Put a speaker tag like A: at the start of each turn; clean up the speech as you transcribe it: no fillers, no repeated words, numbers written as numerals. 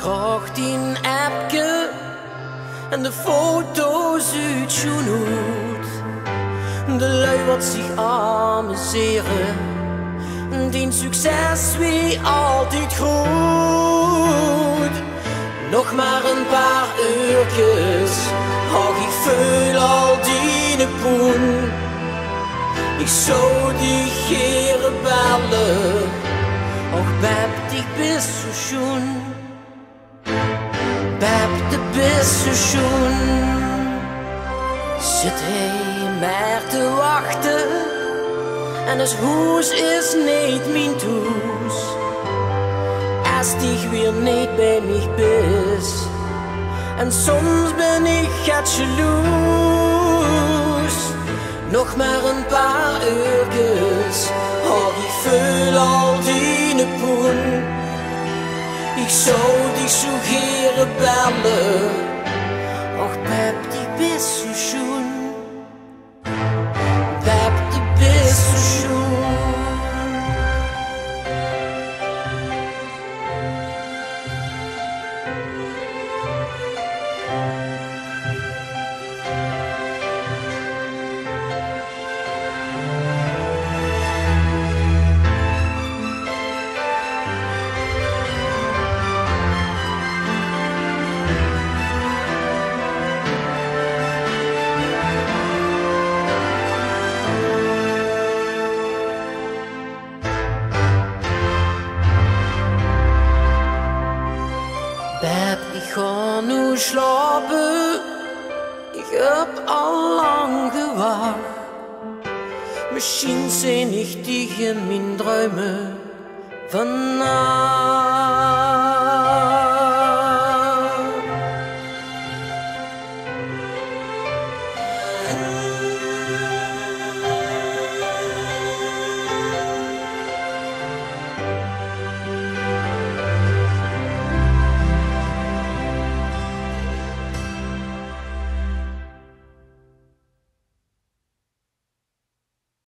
A: graag die appje en de foto's uit je hoed. De lui wat zich amuseren, die succes wie altijd goed. Nog maar een paar uurtjes, hou ik veel al die poen. Ik zou die geren bellen, och Beb, ik bist zo schoon. Beb, de bist zo schoon. Zit hij maar te wachten en het huis is niet mijn thuis. Als die weer niet bij mij bist en soms ben ik het jaloers. Nog maar een paar uurtjes, hou ik veel al die poen. Ik zou dich zo geren bellen, och Beb, die bist zo schoon. Beb, die bist zo schoon. Beb, ik ga nu slapen, ik heb al lang gewacht. Misschien zijn ik tegen mijn dromen vannacht.